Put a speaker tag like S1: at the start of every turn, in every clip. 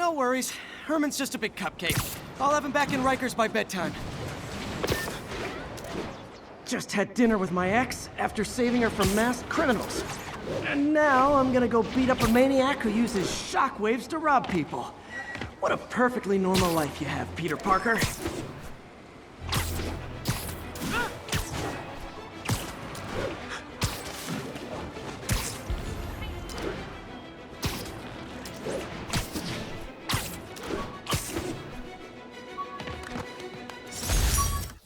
S1: no worries. Herman's just a big cupcake. I'll have him back in Rikers by bedtime. Just had dinner with my ex after saving her from masked criminals. And now I'm gonna go beat up a maniac who uses shockwaves to rob people. What a perfectly normal life you have, Peter Parker.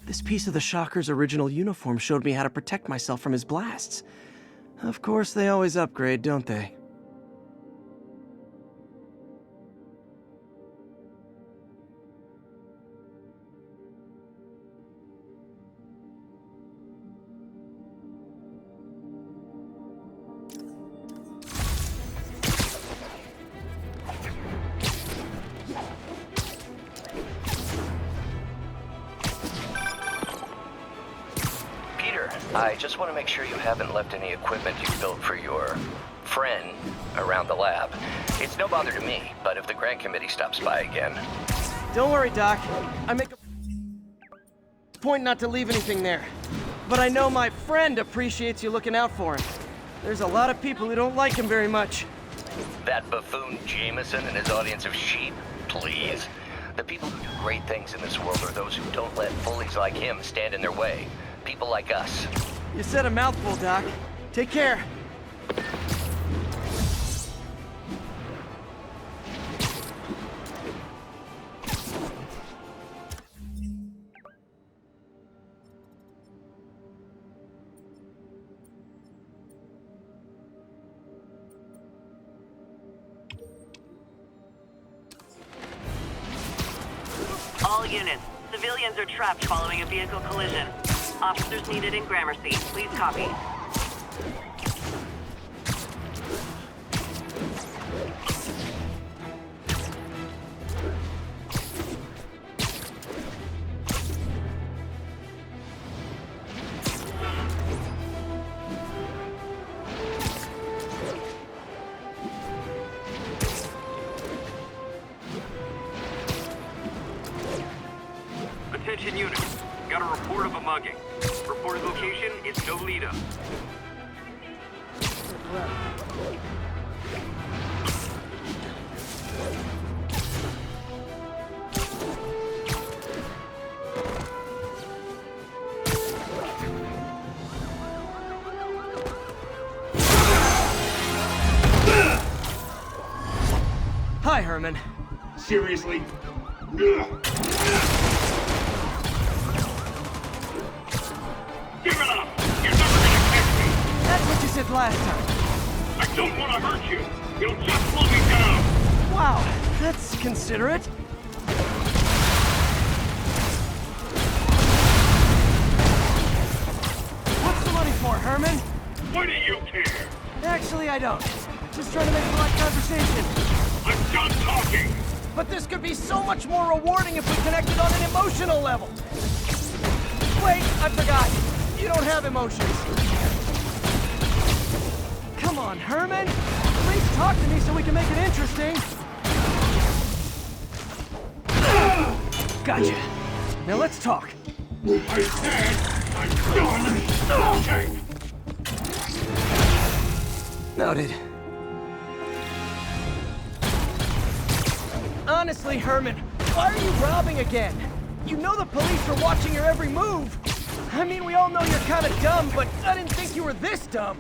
S1: This piece of the Shocker's original uniform showed me how to protect myself from his blasts. Of course, they always upgrade, don't they?
S2: I just want to make sure you haven't left any equipment you built for your friend around the lab. It's no bother to me, but if the grant committee stops by again...
S1: Don't worry, Doc. I make a point not to leave anything there. But I know my friend appreciates you looking out for him. There's a lot of people who don't like him very much.
S2: That buffoon Jameson and his audience of sheep? Please. The people who do great things in this world are those who don't let bullies like him stand in their way. People like us.
S1: You said a mouthful, Doc. Take care.
S3: All units. Civilians are trapped following a vehicle collision. Officers needed in Gramercy. Please copy.
S4: Attention units. Got a report of a mugging. Reported location is Nolita.
S1: Hi, Herman.
S5: Seriously? Give it up! You're never gonna catch me!
S1: That's what you said last time.
S5: I don't want to hurt you! You'll just slow me down!
S1: Wow, that's considerate. What's the money for, Herman?
S5: Why do you care?
S1: Actually, I don't. Just trying to make polite conversation.
S5: I'm done talking!
S1: But this could be so much more rewarding if we connected on an emotional level. Wait, I forgot. You don't have emotions. Come on, Herman. At least talk to me so we can make it interesting. Gotcha. Now let's talk.
S5: I said I'm done talking!
S1: Noted. Honestly, Herman, why are you robbing again? You know the police are watching your every move. I mean, we all know you're kind of dumb, but I didn't think you were this dumb.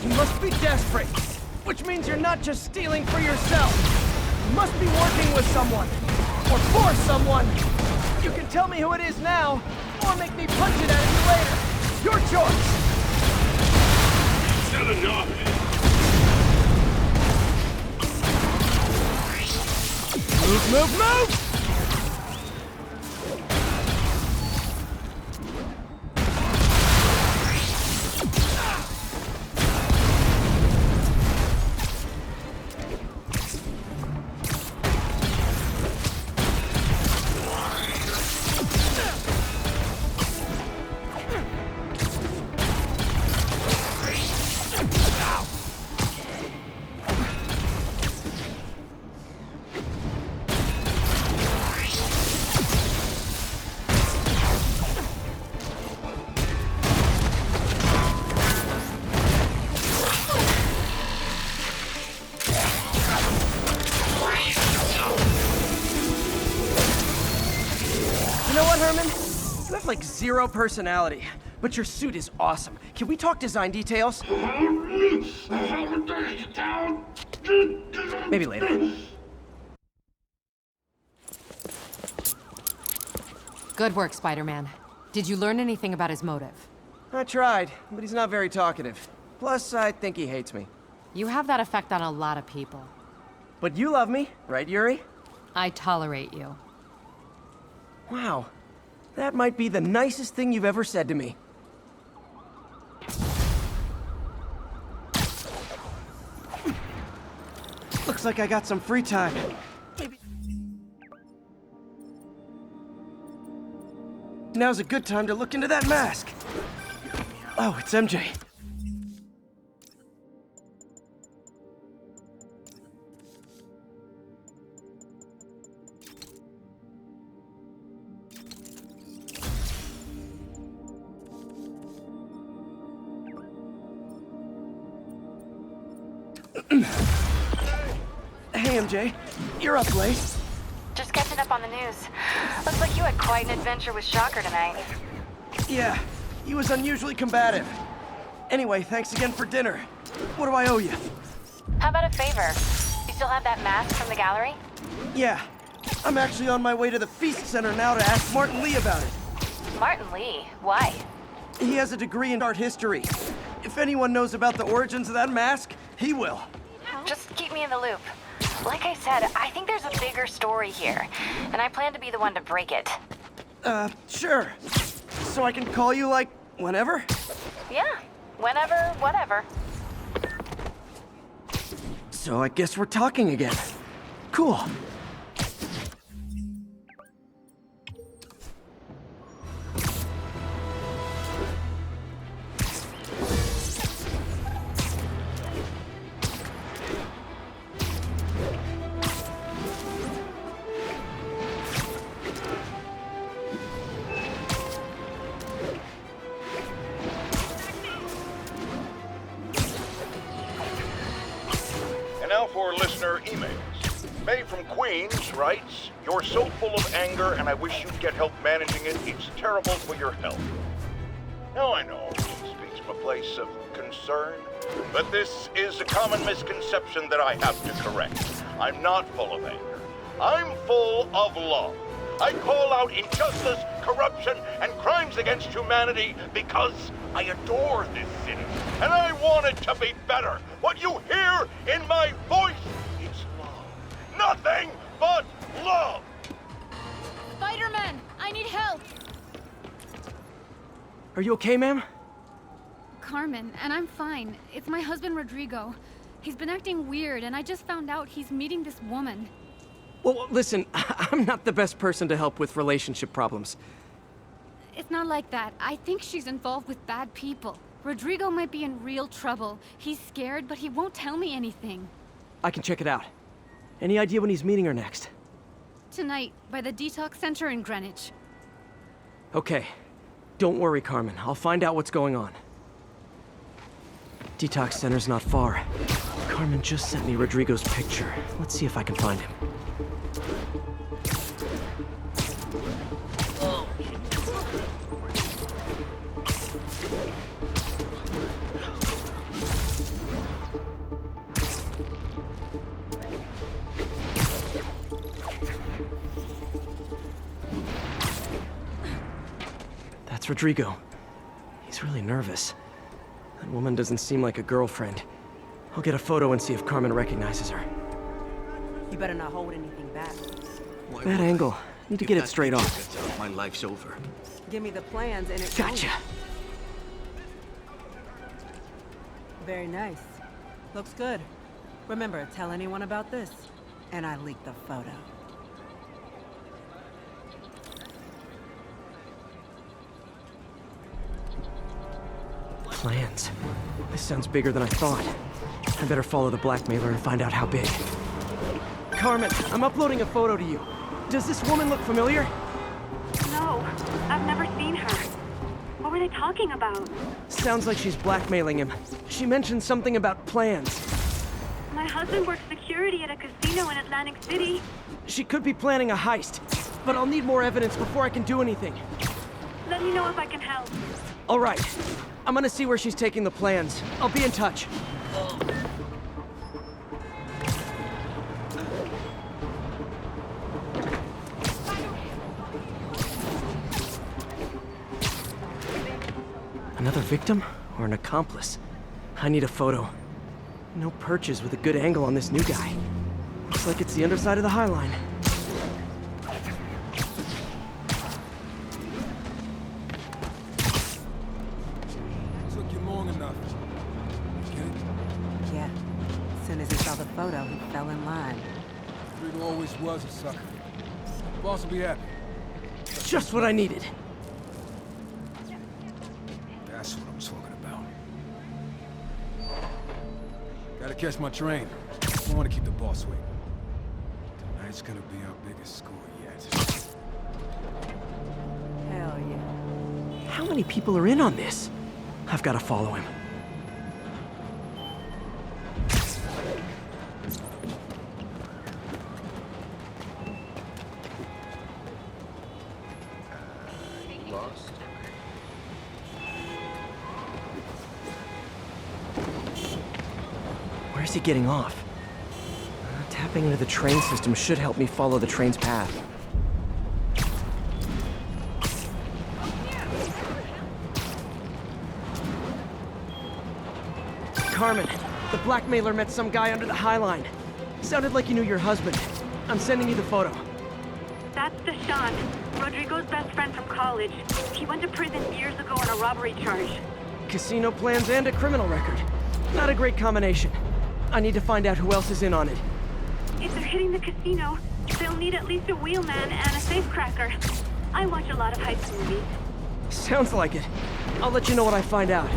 S1: You must be desperate, which means you're not just stealing for yourself. You must be working with someone, or for someone. You can tell me who it is now, or make me punch it at you later. Your choice.
S5: Is that enough?
S1: Move, move, move! what, Herman? You have like zero personality, but your suit is awesome. Can we talk design details? Maybe later.
S6: Good work, Spider-Man. Did you learn anything about his motive?
S1: I tried, but he's not very talkative. Plus, I think he hates me.
S6: You have that effect on a lot of people.
S1: But you love me, right, Yuri?
S6: I tolerate you.
S1: Wow. That might be the nicest thing you've ever said to me. Looks like I got some free time. Maybe... Now's a good time to look into that mask. Oh, it's MJ. Hey, MJ. You're up late.
S7: Just catching up on the news. Looks like you had quite an adventure with Shocker tonight.
S1: Yeah, he was unusually combative. Anyway, thanks again for dinner. What do I owe you?
S7: How about a favor? You still have that mask from the gallery?
S1: Yeah, I'm actually on my way to the Feast Center now to ask Martin Lee about it.
S7: Martin Lee? Why?
S1: He has a degree in art history. If anyone knows about the origins of that mask, he will.
S7: Just keep me in the loop. Like I said, I think there's a bigger story here, and I plan to be the one to break it.
S1: Sure. So I can call you, like, whenever?
S7: Yeah, whenever, whatever.
S1: So I guess we're talking again. Cool.
S5: And now for listener emails. May from Queens writes, "You're so full of anger and I wish you'd get help managing it. It's terrible for your health." Now I know she speaks from a place of concern, but this is a common misconception that I have to correct. I'm not full of anger. I'm full of love. I call out injustice, corruption, and crimes against humanity because I adore this city, and I want it to be better. What you hear in my voice is love. Nothing but love.
S8: Spider-Man, I need help.
S1: Are you okay, ma'am?
S8: Carmen, and I'm fine. It's my husband, Rodrigo. He's been acting weird, and I just found out he's meeting this woman.
S1: Well, listen, I'm not the best person to help with relationship problems.
S8: It's not like that. I think she's involved with bad people. Rodrigo might be in real trouble. He's scared, but he won't tell me anything.
S1: I can check it out. Any idea when he's meeting her next?
S8: Tonight, by the detox center in Greenwich.
S1: Okay. Don't worry, Carmen. I'll find out what's going on. Detox center's not far. Carmen just sent me Rodrigo's picture. Let's see if I can find him. That's Rodrigo. He's really nervous. That woman doesn't seem like a girlfriend. I'll get a photo and see if Carmen recognizes her.
S9: You better not hold anything back.
S1: Bad angle. Need to get it straight off.
S10: My life's over.
S9: Give me the plans and it's
S1: Gotcha.
S9: very nice. Looks good. Remember, tell anyone about this. And I leaked the photo.
S1: Plans. This sounds bigger than I thought. I better follow the blackmailer and find out how big. Carmen, I'm uploading a photo to you. Does this woman look familiar?
S3: No, I've never seen her. What were they talking about?
S1: Sounds like she's blackmailing him. She mentioned something about plans.
S3: My husband works security at a casino in Atlantic City.
S1: She could be planning a heist. but I'll need more evidence before I can do anything.
S3: Let me know if I can help.
S1: All right. I'm gonna see where she's taking the plans. I'll be in touch. Another victim or an accomplice? I need a photo. No perches with a good angle on this new guy. Looks like it's the underside of the High Line.
S10: Took you long enough. Get it?
S9: Yeah. As soon as he saw the photo, he fell in line.
S10: Rigo always was a sucker. Boss will be happy.
S1: Just what I needed.
S10: That's what I'm talking about. Gotta catch my train. I don't want to keep the boss waiting. Tonight's gonna be our biggest score yet.
S9: Hell yeah.
S1: How many people are in on this? I've got to follow him.
S2: Lost?
S1: Where's he getting off? Tapping into the train system should help me follow the train's path. Carmen, the blackmailer met some guy under the High Line. Sounded like you knew your husband. I'm sending you the photo.
S3: That's Deshaun, Rodrigo's best friend from college. He went to prison years ago on a robbery charge.
S1: Casino plans and a criminal record. Not a great combination. I need to find out who else is in on it.
S3: If they're hitting the casino, they'll need at least a wheelman and a safecracker. I watch a lot of heist movies.
S1: Sounds like it. I'll let you know what I find out.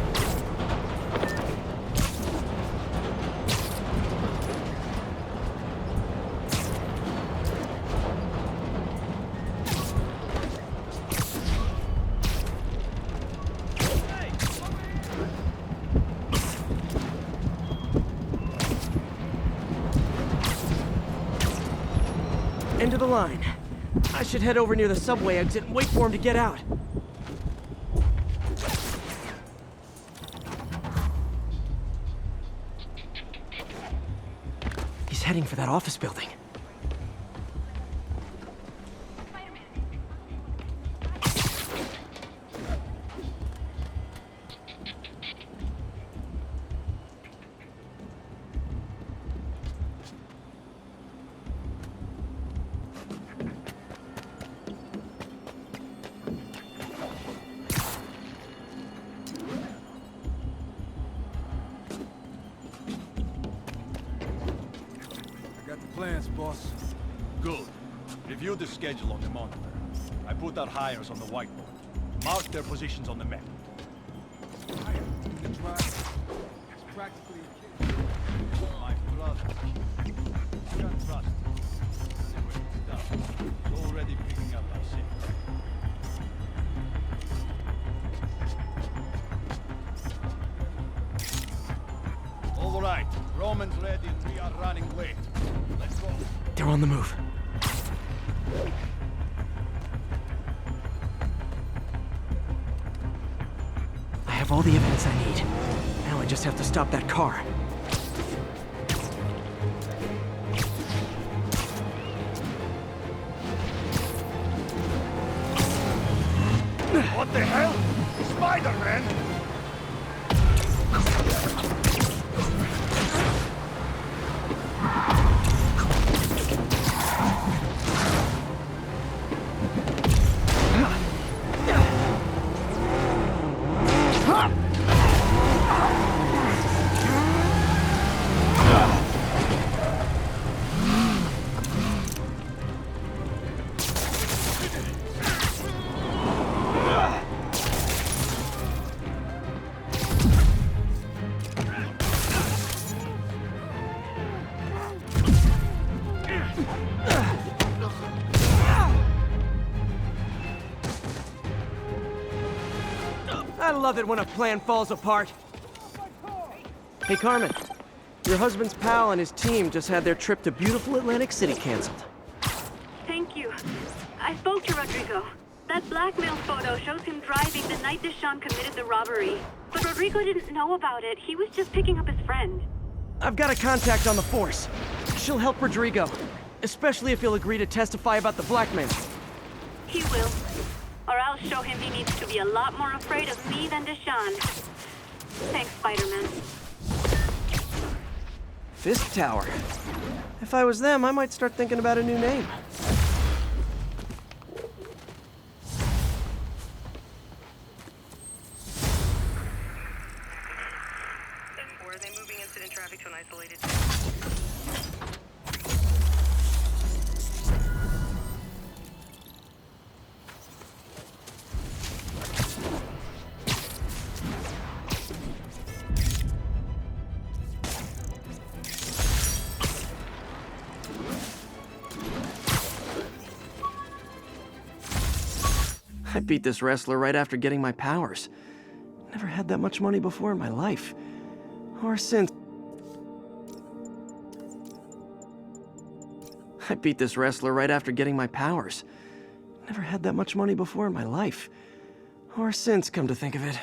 S1: End of the line. I should head over near the subway exit and wait for him to get out. He's heading for that office building.
S10: Plans, boss.
S11: Good. Review the schedule on the monitor. I put our hires on the whiteboard. Mark their positions on the map.
S10: The drive is practically a kid.
S11: My brother. You can trust. Anyway, it's done. You're already picking up our shit. All right. Roman's ready and we are running late. Let's go.
S1: They're on the move. I have all the evidence I need. Now I just have to stop that car.
S11: What the hell? Spider-Man!
S1: I love it when a plan falls apart. Hey, Carmen. Your husband's pal and his team just had their trip to beautiful Atlantic City canceled.
S3: Thank you. I I spoke to Rodrigo. That blackmail photo shows him driving the night Deshawn committed the robbery. But Rodrigo didn't know about it. He was just picking up his friend.
S1: I've got a contact on the force. She'll help Rodrigo, especially if he'll agree to testify about the blackmail.
S3: He will. Or I'll show him he needs to be a lot more afraid of me than Deshawn. Thanks, Spider-Man.
S1: Fisk Tower. If I was them, I might start thinking about a new name.
S3: Are they moving incident traffic to an isolated...
S1: I beat this wrestler right after getting my powers. Never had that much money before in my life. Or since. I beat this wrestler right after getting my powers. Never had that much money before in my life. Or since, come to think of it.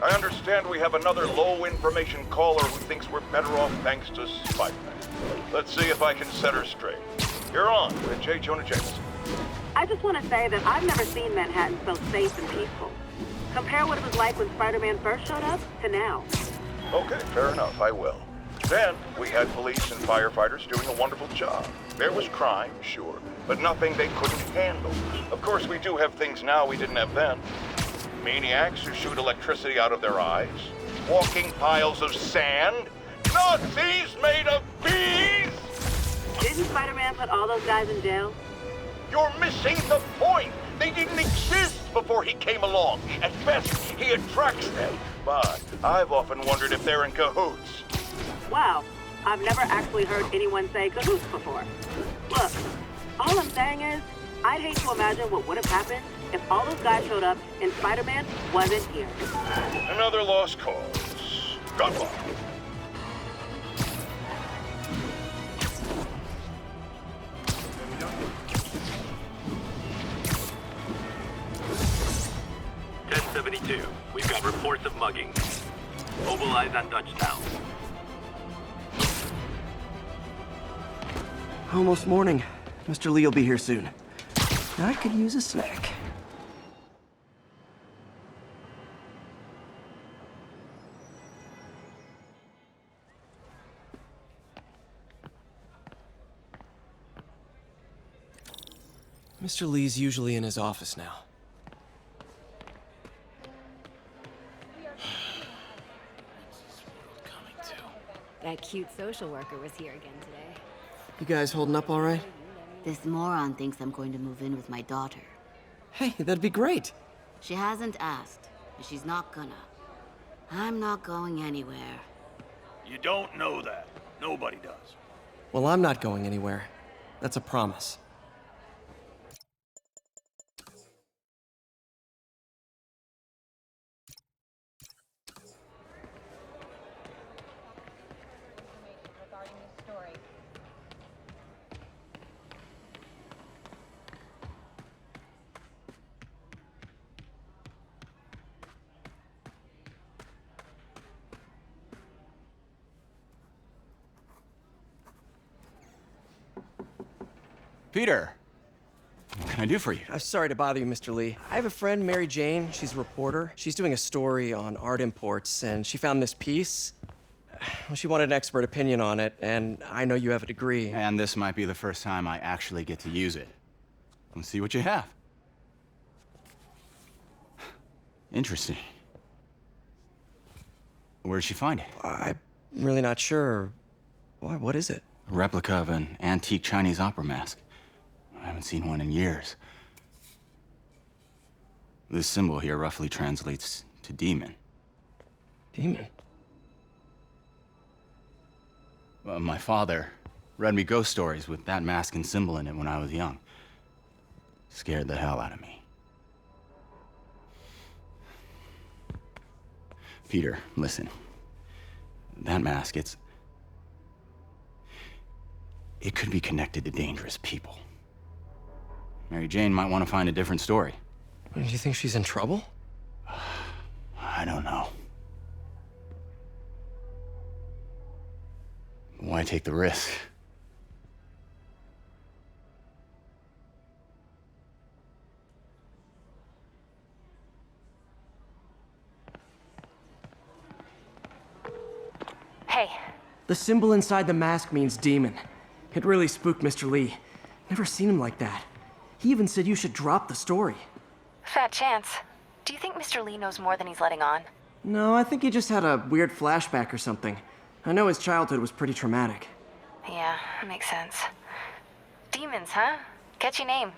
S5: I understand we have another low-information caller who thinks we're better off thanks to Spider-Man. Let's see if I can set her straight. You're on with J. Jonah Jameson.
S3: I just want to say that I've never seen Manhattan so safe and peaceful. Compare what it was like when Spider-Man first showed up to now.
S5: Okay, fair enough, I will. Then, we had police and firefighters doing a wonderful job. There was crime, sure, but nothing they couldn't handle. Of course, we do have things now we didn't have then. Maniacs who shoot electricity out of their eyes, walking piles of sand, Nazis made of bees!
S3: Didn't Spider-Man put all those guys in jail?
S5: You're missing the point! They didn't exist before he came along. At best, he attracts them. But I've often wondered if they're in cahoots.
S3: Wow, I've never actually heard anyone say cahoots before. Look, all I'm saying is, I'd hate to imagine what would have happened if all those guys showed up and Spider-Man wasn't here.
S5: Another lost cause. Goodbye.
S4: We've got reports of mugging. Mobilize on Dutchtown.
S1: Almost morning. Mr. Lee will be here soon. I could use a snack. Mr. Lee's usually in his office now.
S12: That cute social worker was here again today.
S1: You guys holding up all right?
S12: This moron thinks I'm going to move in with my daughter.
S1: Hey, that'd be great.
S12: She hasn't asked, and she's not gonna. I'm not going anywhere.
S4: You don't know that. Nobody does.
S1: Well, I'm not going anywhere. That's a promise.
S13: Peter, what can I do for you?
S1: I'm sorry to bother you, Mr. Lee. I have a friend, Mary Jane. She's a reporter. She's doing a story on art imports, and she found this piece. Well, she wanted an expert opinion on it, and I know you have a degree.
S13: And this might be the first time I actually get to use it. Let's see what you have. Interesting. Where did she find it?
S1: I'm really not sure. Why, what is it?
S13: A replica of an antique Chinese opera mask. I haven't seen one in years. This symbol here roughly translates to demon.
S1: Demon?
S13: My father read me ghost stories with that mask and symbol in it when I was young. Scared the hell out of me. Peter, listen. That mask, it could be connected to dangerous people. Mary Jane might want to find a different story.
S1: Do you think she's in trouble?
S13: I don't know. Why take the risk?
S7: Hey.
S1: The symbol inside the mask means demon. It really spooked Mr. Lee. Never seen him like that. He even said you should drop the story.
S7: Fat chance. Do you think Mr. Lee knows more than he's letting on?
S1: No, I think he just had a weird flashback or something. I know his childhood was pretty traumatic.
S7: Yeah, makes sense. Demons, huh? Catchy name.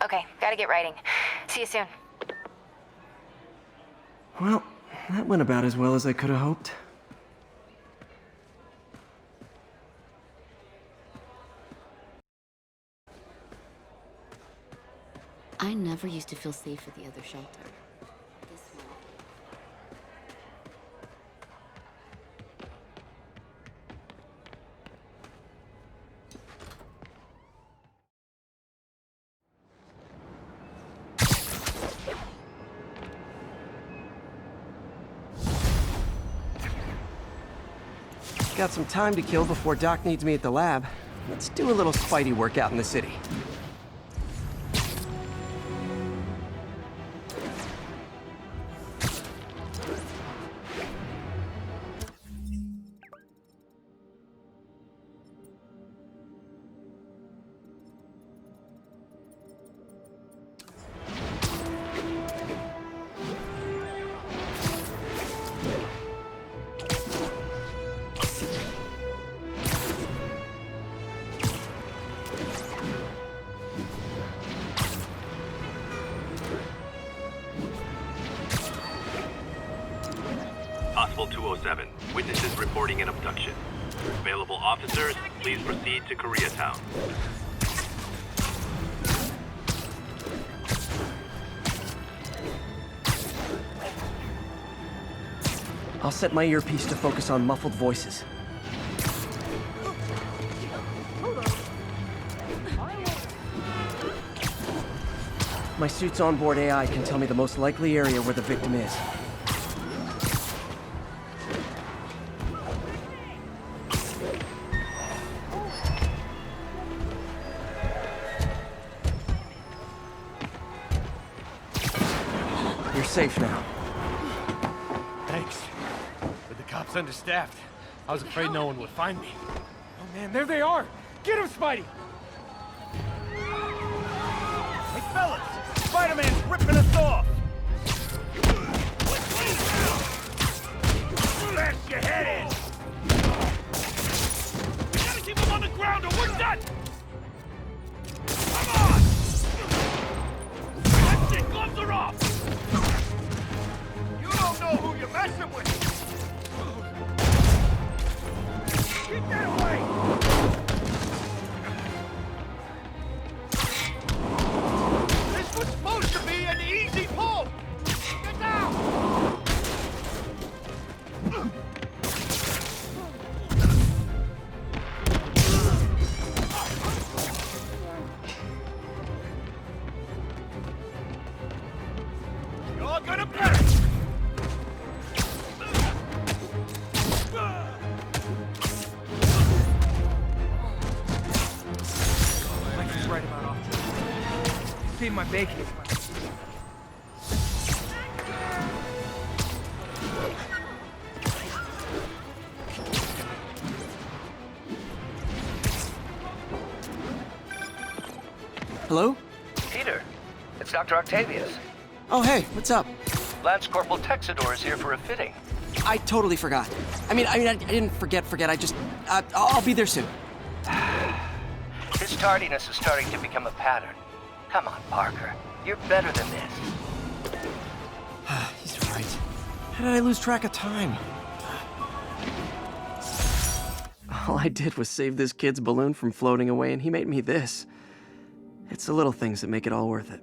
S7: Okay, gotta get writing. See you soon.
S1: Well, that went about as well as I could have hoped.
S12: I never used to feel safe at the other shelter. This one.
S1: Got some time to kill before Doc needs me at the lab. Let's do a little Spidey workout in the city.
S14: Possible 207. Witnesses reporting an abduction. Available officers, please proceed to Koreatown.
S1: I'll set my earpiece to focus on muffled voices. My suit's onboard AI can tell me the most likely area where the victim is. You're safe now.
S15: Thanks. But the cops understaffed. I was afraid no one would find me. Oh man, there they are! Get him, Spidey!
S4: Hey fellas! Spider-Man's ripping us off! Smash your head in! We gotta keep him on the ground or we're done! Come on! That's it! Gloves are off! You don't know who you're messing with! Get that away! This was supposed to be an easy pull! Get down! You're gonna perish!
S1: Life is right about my bacon.
S16: Hello?
S2: Peter, it's Dr. Octavius.
S16: Oh, hey, what's up?
S2: Lance Corporal Texador is here for a fitting.
S16: I totally forgot. I didn't forget. I'll be there soon.
S2: His tardiness is starting to become a pattern. Come on, Parker. You're better than this.
S16: He's right. How did I lose track of time? All I did was save this kid's balloon from floating away, and he made me this. It's the little things that make it all worth it.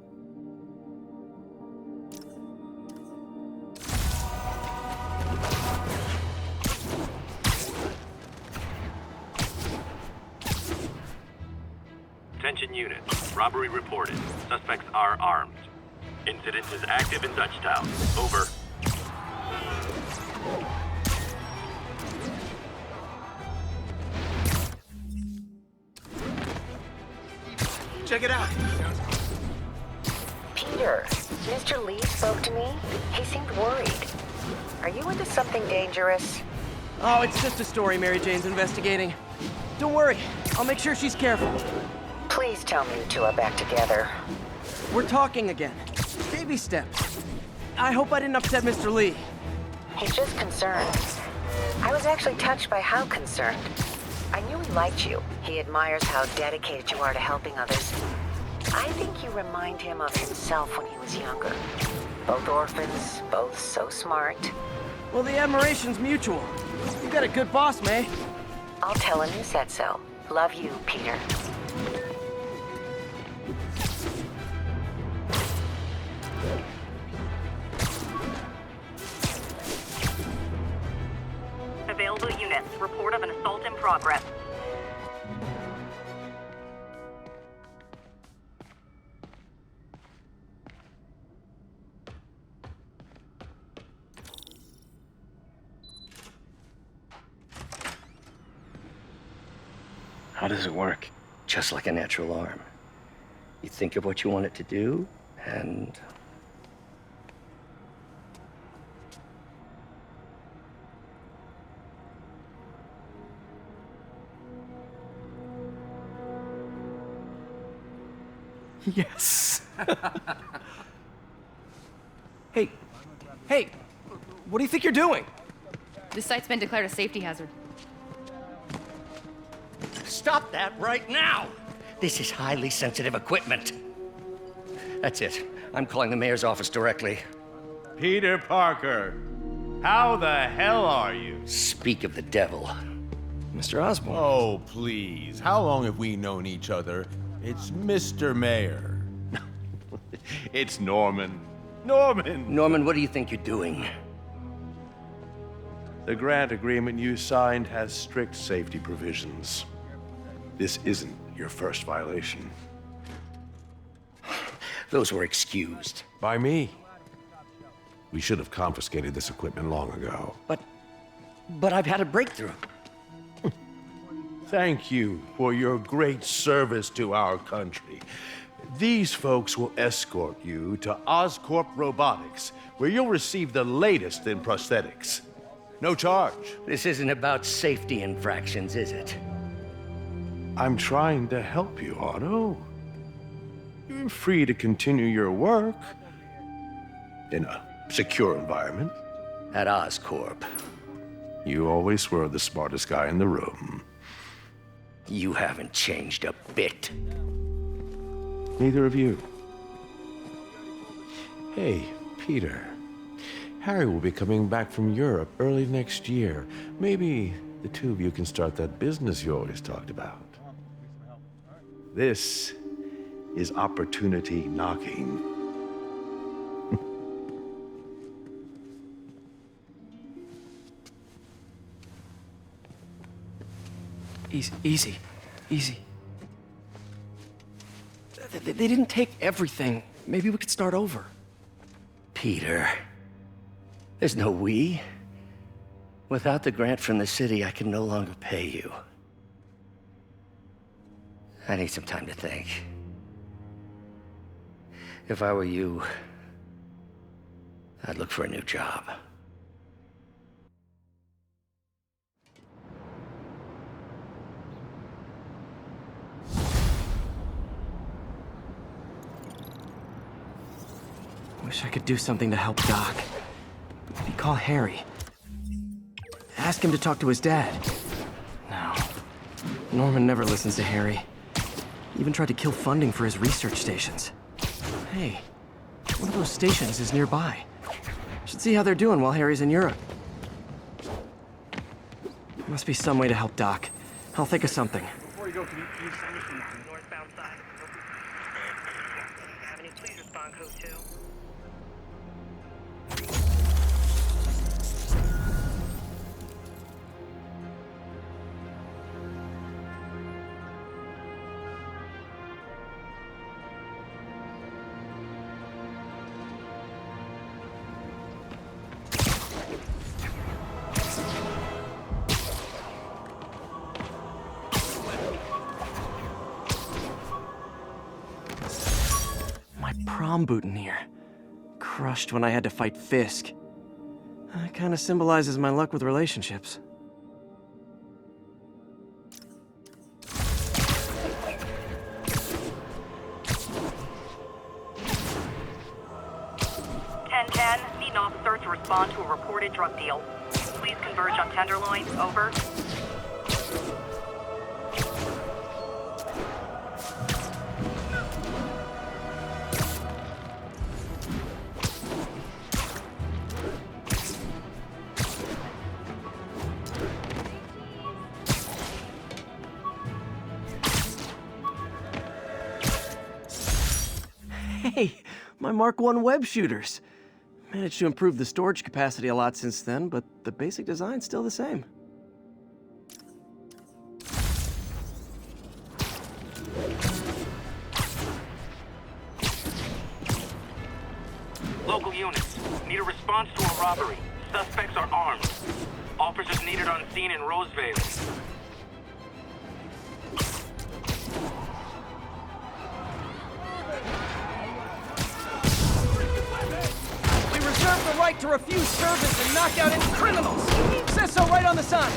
S14: Attention unit. Robbery reported. Suspects are armed. Incident is active in Dutchtown. Over.
S15: Check it out.
S17: Peter, Mr. Lee spoke to me. He seemed worried. Are you into something dangerous?
S16: Oh, it's just a story Mary Jane's investigating. Don't worry, I'll make sure she's careful.
S17: Please tell me you two are back together.
S16: We're talking again. Baby steps. I hope I didn't upset Mr. Lee.
S17: He's just concerned. I was actually touched by how concerned. I knew he liked you. He admires how dedicated you are to helping others. I think you remind him of himself when he was younger. Both orphans, both so smart.
S16: Well, the admiration's mutual. You got a good boss, May.
S17: I'll tell him you said so. Love you, Peter.
S3: Available units. Report of an assault in progress.
S2: How does it work? Just like a natural arm. You think of what you want it to do, and...
S16: Yes. Hey, what do you think you're doing?
S6: This site's been declared a safety hazard.
S2: Stop that right now! This is highly sensitive equipment. That's it. I'm calling the mayor's office directly.
S11: Peter Parker, how the hell are you?
S2: Speak of the devil.
S16: Mr. Osborn.
S11: Oh, please. How long have we known each other? It's Mr. Mayor. It's Norman.
S2: Norman, what do you think you're doing?
S18: The grant agreement you signed has strict safety provisions. This isn't your first violation.
S2: Those were excused.
S18: By me. We should have confiscated this equipment long ago.
S2: But I've had a breakthrough.
S18: Thank you for your great service to our country. These folks will escort you to Oscorp Robotics, where you'll receive the latest in prosthetics. No charge.
S2: This isn't about safety infractions, is it?
S18: I'm trying to help you, Otto. You're free to continue your work in a secure environment.
S2: At Oscorp.
S18: You always were the smartest guy in the room.
S2: You haven't changed a bit.
S18: Neither of you. Hey, Peter. Harry will be coming back from Europe early next year. Maybe the two of you can start that business you always talked about. This is opportunity knocking.
S16: Easy. They didn't take everything. Maybe we could start over.
S2: Peter, there's no we. Without the grant from the city, I can no longer pay you. I need some time to think. If I were you, I'd look for a new job.
S16: Wish I could do something to help Doc. Maybe call Harry. Ask him to talk to his dad. No. Norman never listens to Harry. He even tried to kill funding for his research stations. Hey, one of those stations is nearby. Should see how they're doing while Harry's in Europe. Must be some way to help Doc. I'll think of something.
S4: Before you go, can you send me from the northbound side of Avenue? Please respond code 2.
S16: Prom boutonniere. Crushed when I had to fight Fisk. Kinda symbolizes my luck with relationships.
S3: Need an officer to respond to a reported drug deal. Please converge on Tenderloin. Over.
S16: Hey, my Mark I web shooters. Managed to improve the storage capacity a lot since then, but the basic design's still the same.
S4: Local units, need a response to a robbery. Suspects are armed. Officers needed on scene in Roseville.
S1: Reserve the right to refuse service and knock out any criminals. Says so right on the sign.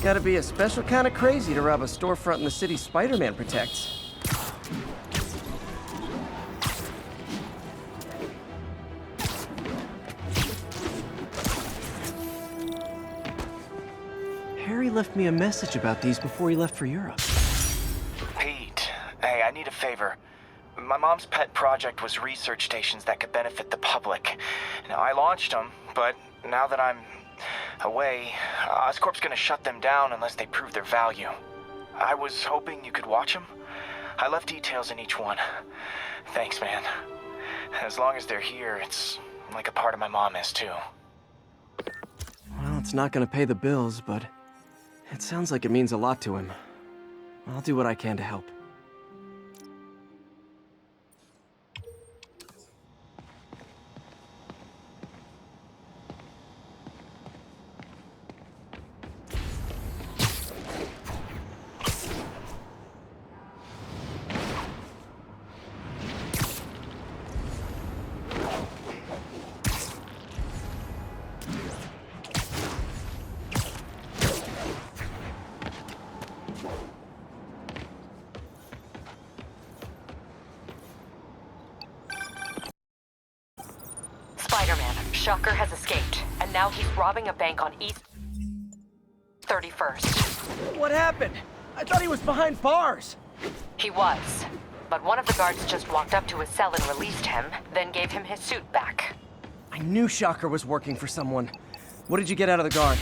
S1: Gotta be a special kind of crazy to rob a storefront in the city Spider-Man protects. Harry left me a message about these before he left for Europe.
S19: Pete, hey, I need a favor. My mom's pet project was research stations that could benefit the public. Now, I launched them, but now that I'm away, Oscorp's gonna shut them down unless they prove their value. I was hoping you could watch them. I left details in each one. Thanks, man. As long as they're here, it's like a part of my mom is, too.
S16: Well, it's not gonna pay the bills, but it sounds like it means a lot to him. I'll do what I can to help.
S20: Shocker has escaped, and now he's robbing a bank on East 31st.
S1: What happened? I thought he was behind bars.
S20: He was, but one of the guards just walked up to his cell and released him, then gave him his suit back.
S1: I knew Shocker was working for someone. What did you get out of the guard?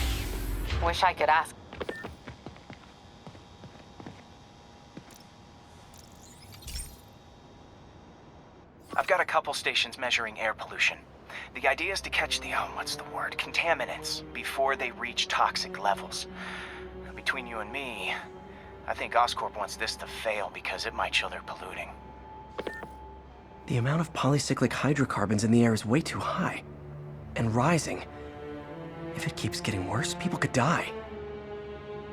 S20: Wish I could ask.
S19: couple stations measuring air pollution. The idea is to catch the, contaminants before they reach toxic levels. Between you and me, I think Oscorp wants this to fail because it might show they're polluting.
S16: The amount of polycyclic hydrocarbons in the air is way too high. And rising. If it keeps getting worse, people could die.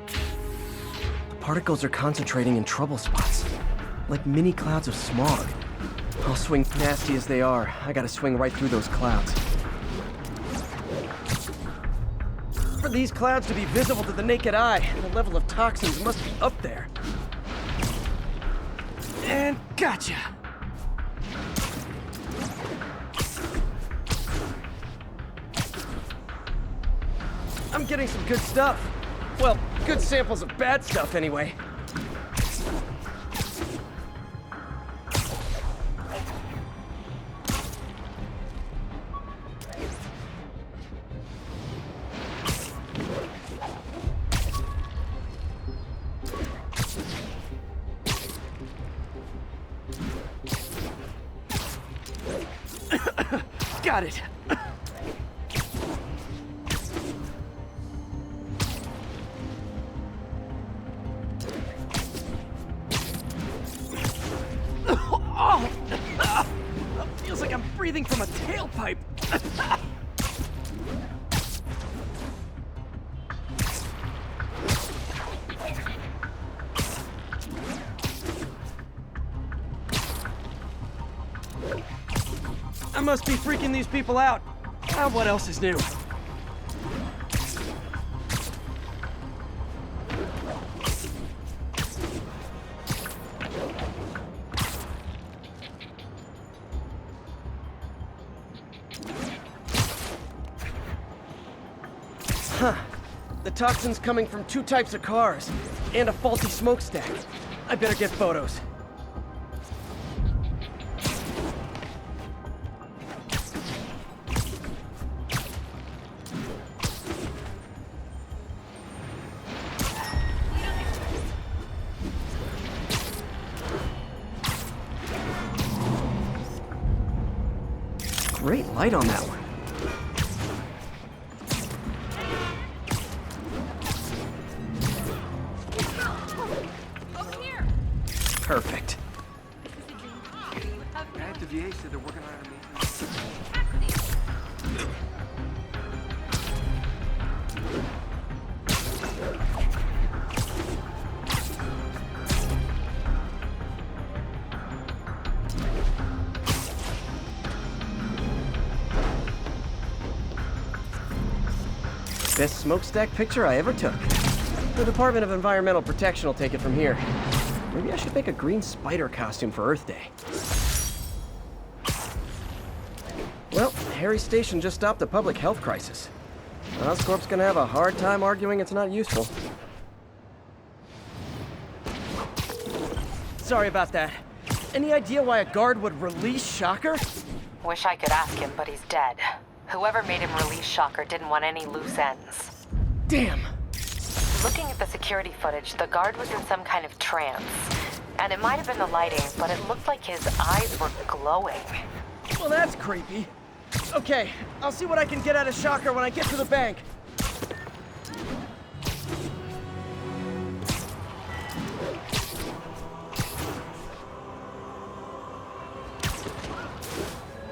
S16: The particles are concentrating in trouble spots, like mini clouds of smog. I'll swing nasty as they are. I gotta swing right through those clouds. For these clouds to be visible to the naked eye, the level of toxins must be up there. And gotcha! I'm getting some good stuff. Well, good samples of bad stuff anyway. Got it. Feels like I'm breathing from a tailpipe. I must be freaking these people out. What else is new? Huh. The toxin's coming from 2 types of cars, and a faulty smokestack. I better get photos. Great light on that one. Perfect.
S10: At the VA said they're working on it.
S16: Best smokestack picture I ever took. The Department of Environmental Protection will take it from here. Maybe I should make a green spider costume for Earth Day. Well, Harry Station just stopped a public health crisis. Oscorp's gonna have a hard time arguing it's not useful. Sorry about that. Any idea why a guard would release Shocker?
S20: Wish I could ask him, but he's dead. Whoever made him release Shocker didn't want any loose ends.
S16: Damn.
S20: Looking at the security footage, the guard was in some kind of trance. And it might have been the lighting, but it looked like his eyes were glowing.
S1: Well, that's creepy. Okay, I'll see what I can get out of Shocker when I get to the bank.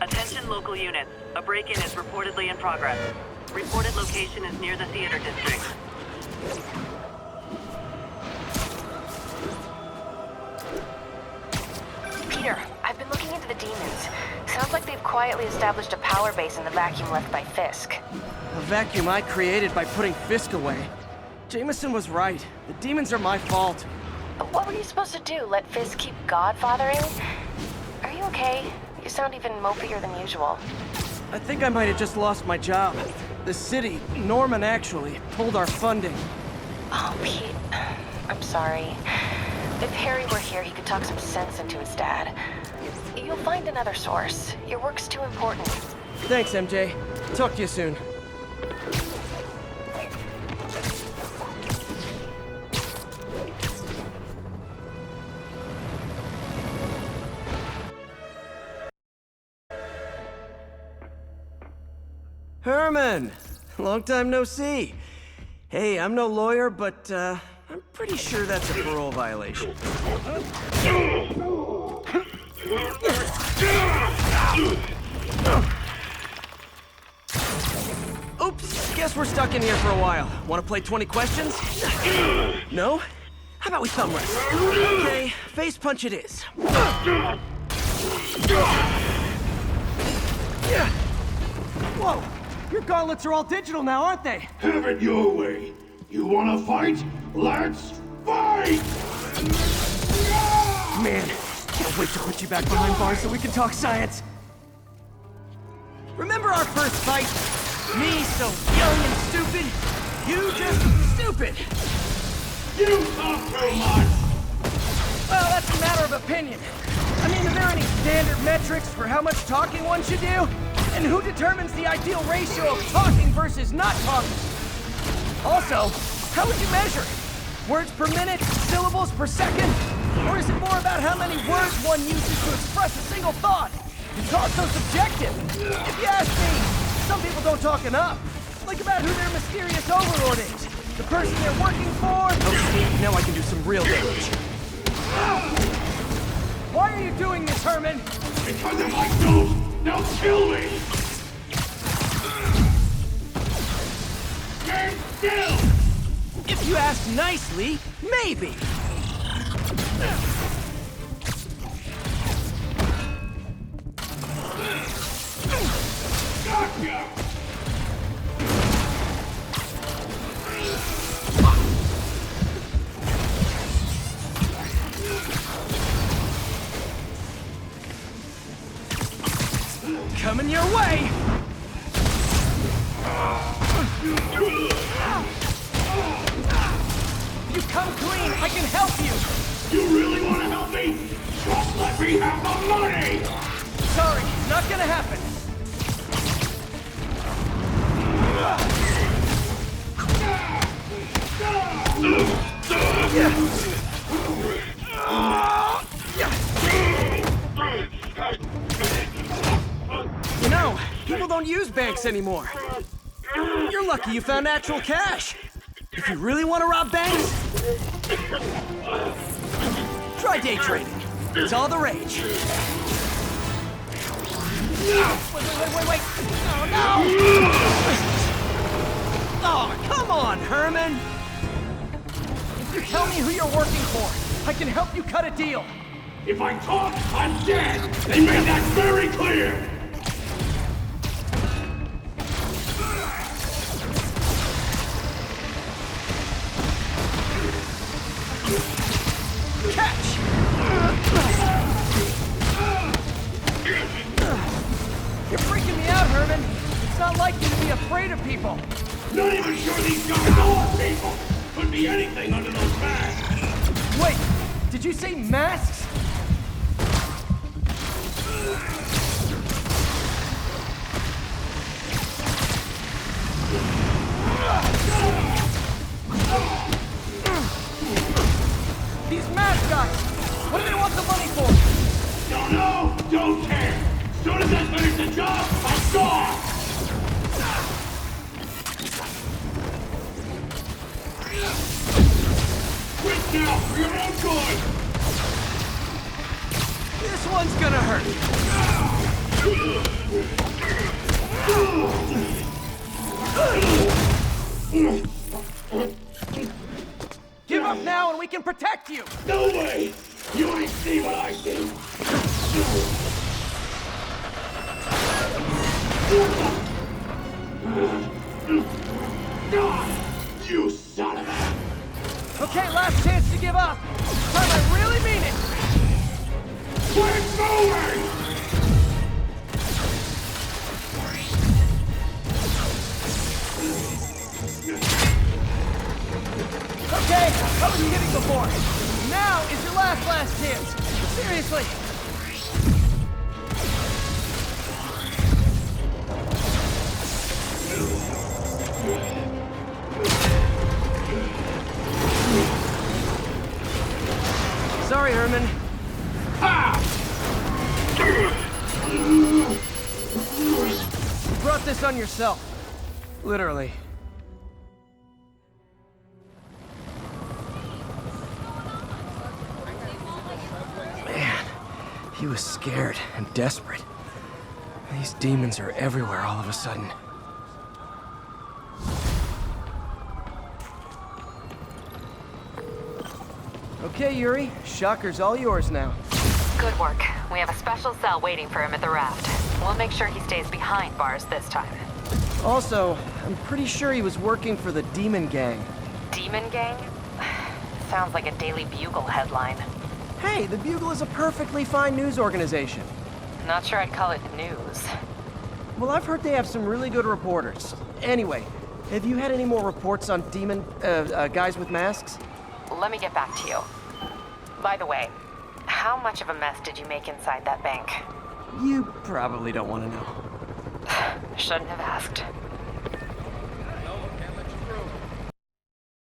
S3: Attention local units. A break-in is reportedly in progress. Reported location is near the theater district.
S7: Peter, I've been looking into the demons. Sounds like they've quietly established a power base in the vacuum left by Fisk.
S1: A vacuum I created by putting Fisk away. Jameson was right. The demons are my fault.
S7: What were you supposed to do? Let Fisk keep godfathering? Are you okay? You sound even mopier than usual.
S1: I think I might have just lost my job. The city, Norman actually, pulled our funding.
S7: Oh, Pete. I'm sorry. If Harry were here, he could talk some sense into his dad. You'll find another source. Your work's too important.
S1: Thanks, MJ. Talk to you soon.
S16: Herman! Long time no see. Hey, I'm no lawyer, but I'm pretty sure that's a parole violation. Oops, guess we're stuck in here for a while. Want to play 20 questions? No? How about we thumb wrestle? Okay, face punch it is.
S1: Whoa! Your gauntlets are all digital now, aren't they?
S21: Have it your way. You wanna fight? Let's fight!
S1: Man, can't wait to put you back behind bars so we can talk science. Remember our first fight? Me so young and stupid, you just stupid.
S21: You talk too much!
S1: Well, that's a matter of opinion. I mean, are there any standard metrics for how much talking one should do? And who determines the ideal ratio of talking versus not talking? Also, how would you measure it? Words per minute? Syllables per second? Or is it more about how many words one uses to express a single thought? It's also subjective. If you ask me, some people don't talk enough. Like about who their mysterious overlord is. The person they're working for.
S16: Okay, now I can do some real damage.
S1: Why are you doing this, Herman?
S21: Because if I don't, they'll kill me! Stand still!
S16: If you ask nicely, maybe.
S21: Gotcha!
S1: Coming your way! If you come clean, I can help you!
S21: You really want to help me? Just let me have the money!
S1: Sorry, not gonna happen.
S16: You know, people don't use banks anymore. You're lucky you found actual cash. If you really want to rob banks, try day trading. It's all the rage.
S1: Wait. Oh, no!
S16: Oh, come on, Herman!
S1: If you tell me who you're working for, I can help you cut a deal.
S21: If I talk, I'm dead! They made that very clear!
S1: Catch! You're freaking me out, Herman. It's not like you to be afraid of people.
S21: Not even sure these guys are people! Could be anything under those masks!
S1: Wait, did you say masks? These mask guys, what do they want the money for?
S21: Don't know, don't care! As soon as I finish the job, I'm gone! Quit now, for your own good!
S16: This one's gonna hurt.
S1: Give up now and we can protect you!
S21: No way! You ain't see what I see! You son of a...
S1: Okay, last chance to give up. This time I really mean it!
S21: Quit moving!
S1: Okay, I was kidding before. Now is your last chance. Seriously.
S16: Sorry, Herman.
S1: You brought this on yourself. Literally.
S16: Man, he was scared and desperate. These demons are everywhere all of a sudden.
S1: Okay, Yuri. Shocker's all yours now.
S20: Good work. We have a special cell waiting for him at the raft. We'll make sure he stays behind bars this time.
S1: Also, I'm pretty sure he was working for the Demon Gang.
S20: Demon Gang? Sounds like a Daily Bugle headline.
S1: Hey, the Bugle is a perfectly fine news organization.
S20: Not sure I'd call it news.
S1: Well, I've heard they have some really good reporters. Anyway, have you had any more reports on demon, guys with masks?
S20: Let me get back to you. By the way, how much of a mess did you make inside that bank?
S1: You probably don't want to know.
S20: Shouldn't have asked.